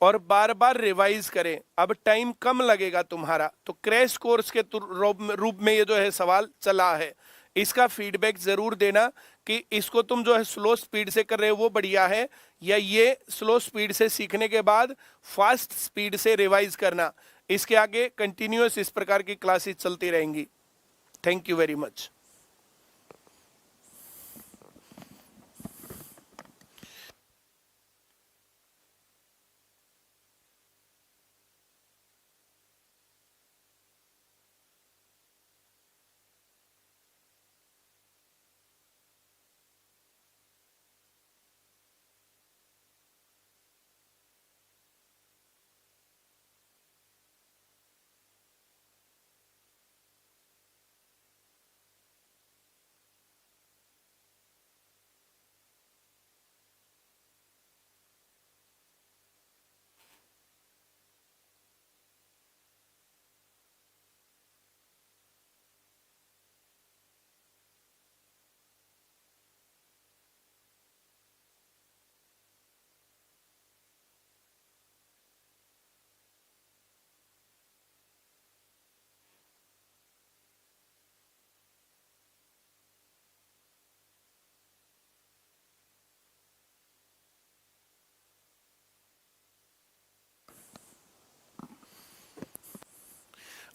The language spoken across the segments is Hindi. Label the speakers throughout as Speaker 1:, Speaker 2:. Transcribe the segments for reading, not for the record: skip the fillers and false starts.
Speaker 1: और बार बार रिवाइज करें। अब टाइम कम लगेगा तुम्हारा, तो क्रैश कोर्स के रूप में ये जो है सवाल चला है, इसका फीडबैक जरूर देना कि इसको तुम जो है स्लो स्पीड से कर रहे हो वो बढ़िया है, या ये स्लो स्पीड से सीखने के बाद फास्ट स्पीड से रिवाइज करना। इसके आगे कंटिन्यूअस इस प्रकार की क्लासेस चलती रहेंगी। Thank you very much.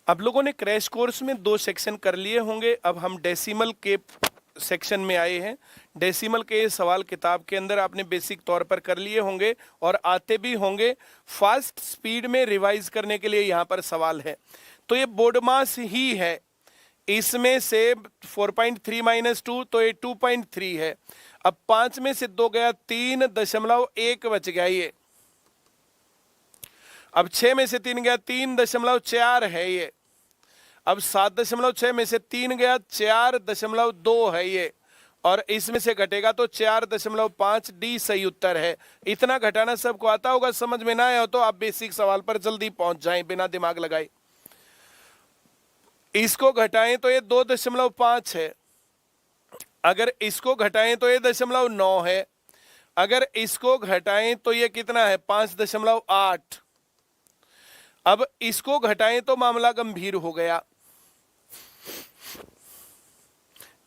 Speaker 1: अब लोगों ने क्रैश कोर्स में 2 सेक्शन कर लिए होंगे। अब हम डेसिमल के सेक्शन में आए हैं। डेसिमल के सवाल किताब के अंदर आपने बेसिक तौर पर कर लिए होंगे और आते भी होंगे। फास्ट स्पीड में रिवाइज करने के लिए यहाँ पर सवाल है। तो ये बोर्ड मास ही है, इसमें से 4.3 माइनस 2 तो ये 2.3 है। अब 5 में से 2 गया, 3.1 बच गया ये। अब 6 में से 3 गया, 3.4 है ये। अब 7.6 में से 3 गया, 4.2 है ये। और इसमें से घटेगा तो 4.5। डी सही उत्तर है। इतना घटाना सबको आता होगा, समझ में ना आया हो तो आप बेसिक सवाल पर जल्दी पहुंच जाएं बिना दिमाग लगाए। इसको घटाएं तो ये 2.5 है, अगर इसको घटाएं तो ये 0.9 है, अगर इसको घटाएं तो ये कितना है 5.8। अब इसको घटाएं तो मामला गंभीर हो गया।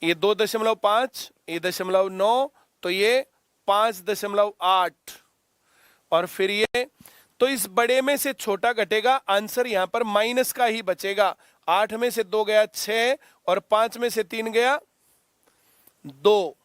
Speaker 1: ये 2.5, ये 0.9, तो ये 5.8 और फिर ये, तो इस बड़े में से छोटा घटेगा, आंसर यहां पर माइनस का ही बचेगा। 8 में से 2 गया 6 और 5 में से 3 गया 2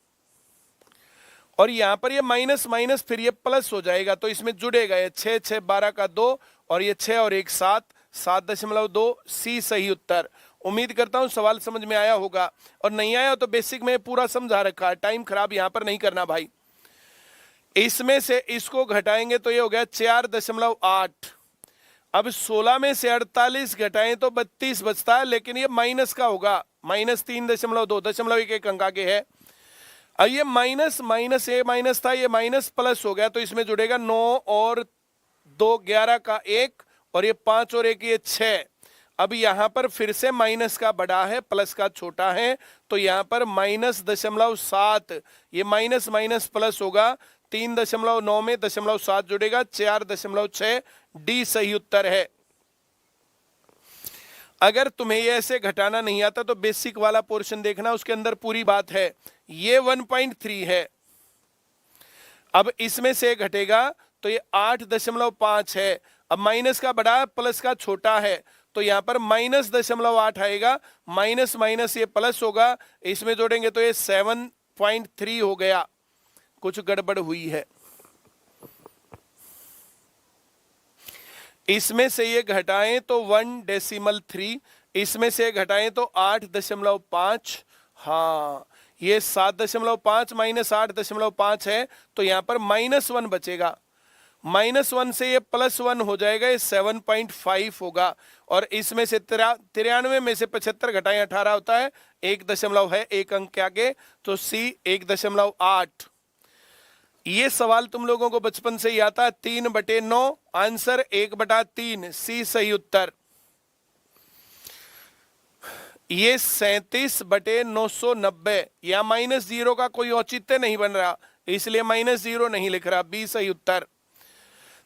Speaker 1: और यहां पर ये माइनस माइनस फिर ये प्लस हो जाएगा, तो इसमें जुड़ेगा ये 6 6 12 का 2 और ये 6 और 1 7, 7.2। सी सही उत्तर। उम्मीद करता हूं सवाल समझ में आया होगा, और नहीं आया तो बेसिक में पूरा समझा रखा है, टाइम खराब यहां पर नहीं करना भाई। इसमें से इसको घटाएंगे तो ये हो गया 4.8। अब 16 में से 48 घटाएं तो 32 बचता है, लेकिन ये माइनस का होगा, -3.2, 0.1 अंक आगे है। अब ये माइनस माइनस, ये माइनस था, ये माइनस प्लस हो गया, तो इसमें जुड़ेगा 9 और 2 11 का 1 और ये 5 और 1 ये 6। अब यहां पर फिर से माइनस का बड़ा है, प्लस का छोटा है, तो यहां पर -0.7, ये माइनस माइनस प्लस होगा, 3.9 में 0.7 जुड़ेगा, 4.6। डी सही उत्तर है। अगर तुम्हें ये ऐसे घटाना नहीं आता तो बेसिक वाला पोर्शन देखना, उसके अंदर पूरी बात है। ये 1.3 है, अब इसमें से घटेगा तो ये 8.5 है। अब माइनस का बड़ा है, प्लस का छोटा है, तो यहां पर -0.8 आएगा, माइनस माइनस ये प्लस होगा, इसमें जोड़ेंगे तो ये 7.3 हो गया। कुछ गड़बड़ हुई है, इसमें से ये घटाएं तो 1.3, इसमें से घटाएं तो 8.5। हाँ, ये 7.5 माइनस 8.5 है, तो यहां पर -1 बचेगा। -1 से ये +1 हो जाएगा, ये 7.5 होगा। और इसमें से 93 में से 75 घटाएं 18 होता है, 1 दशमलव है 1 अंक के आगे, तो सी 1.8। ये सवाल तुम लोगों को बचपन से ही आता है। 3/9, आंसर 1/3, सी सही उत्तर। ये 37/990, या -0 का कोई औचित्य नहीं बन रहा, इसलिए -0 नहीं लिख रहा, बी सही उत्तर।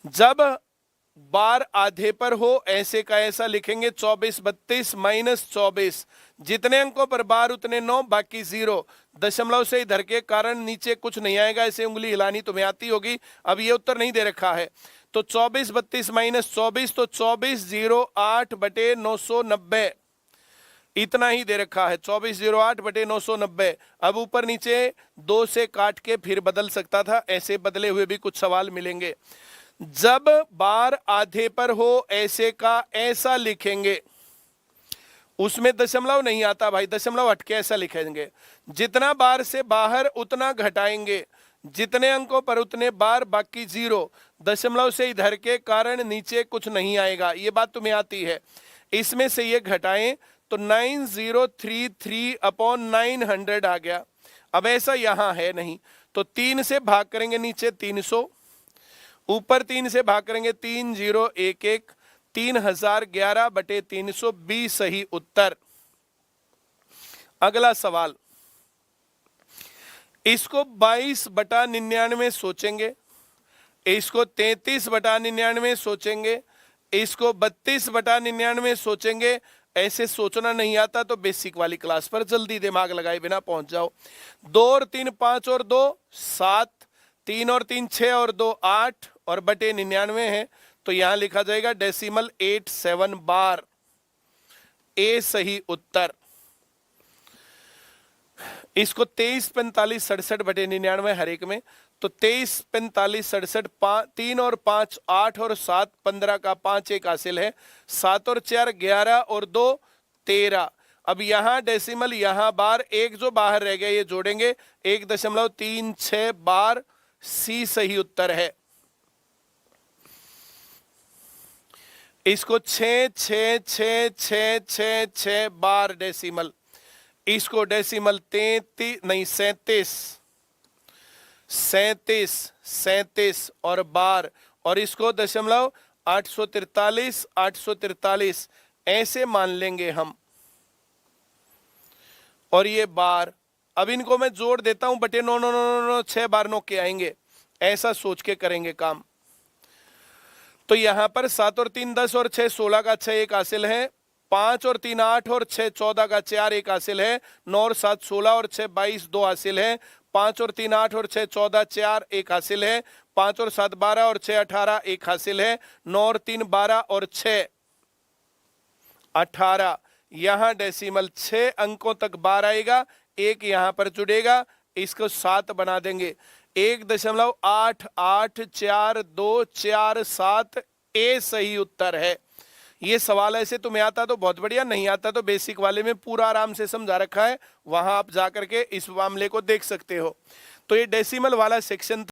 Speaker 1: जब बार आधे पर हो ऐसे का ऐसा लिखेंगे 24 32 माइनस 24, जितने अंकों पर बार उतने 9 बाकी 0, दशमलव से इधर के कारण नीचे कुछ नहीं आएगा, ऐसे उंगली हिलानी तुम्हें आती होगी। अब ये उत्तर नहीं दे रखा है तो 24 32 माइनस 24 तो 2408 बटे 990 इतना ही दे रखा है, 2408 बटे 990। अब ऊपर नीचे 2 से काट के फिर बदल सकता था, ऐसे बदले हुए भी कुछ सवाल मिलेंगे। जब बार आधे पर हो ऐसे का ऐसा लिखेंगे, उसमें दशमलव नहीं आता भाई, दशमलव हट के ऐसा लिखेंगे। जितना बार से बाहर उतना घटाएंगे, जितने अंकों पर उतने बार बाकी 0, दशमलव से इधर के कारण नीचे कुछ नहीं आएगा, ये बात तुम्हें आती है। इसमें से ये घटाएं तो 9033 अपॉन 900 आ गया। अब ऐसा यहां है नहीं तो 3 से भाग करेंगे नीचे 300, ऊपर 3 से भाग करेंगे 3011, 3011 बटे 320 सही उत्तर। अगला सवाल, इसको 22 बटा 99 सोचेंगे, इसको 33 बटा 99 सोचेंगे, इसको 32 बटा 99 सोचेंगे। ऐसे सोचना नहीं आता तो बेसिक वाली क्लास पर जल्दी दिमाग लगाए बिना पहुंच जाओ। 2 और 3 5 और 2 7, 3 और 3 6 और 2 8 और बटे 99 है तो यहां लिखा जाएगा डेसिमल 87 बार, ए सही उत्तर। इसको 23 45 67 बटे 99 हर एक में तो 23 45 67 3 और 5 8 और 7 15 का 5 एक हासिल है, 7 और 4 11 और 2 13। अब यहां डेसिमल यहां बार, एक जो बाहर रह गया ये जोड़ेंगे 1.36 बार, सी सही उत्तर है। इसको 6 6 6 6 6 6 बार डेसिमल, इसको डेसिमल 33 नहीं 37 और बार, और इसको दशमलव 843 ऐसे मान लेंगे हम, और ये बार। अब इनको मैं जोड़ देता हूं बटे 9 9 9 9 6 बार 9 के आएंगे, ऐसा सोच के करेंगे काम। तो यहां पर 7 और 3 10 और 6 16 का 6 एक हासिल है, 5 और 3 8 और 6 14 का 4 एक हासिल है, 9 और 7 16 और 6 22 2 हासिल है, 5 और 3 8 और 6 14 4 एक हासिल है, 5 और 7 12 और 6 18 एक हासिल है, 9 और 3 12 और 6 18। यहां डेसिमल 6 अंकों तक बार आएगा, एक यहां पर जुड़ेगा, इसको 7 बना देंगे, 1.884247 ए सही उत्तर है। ये सवाल ऐसे तुम्हें आता तो बहुत बढ़िया, नहीं आता तो बेसिक वाले में पूरा आराम से समझा रखा है, वहां आप जाकर के इस मामले को देख सकते हो। तो ये डेसिमल वाला सेक्शन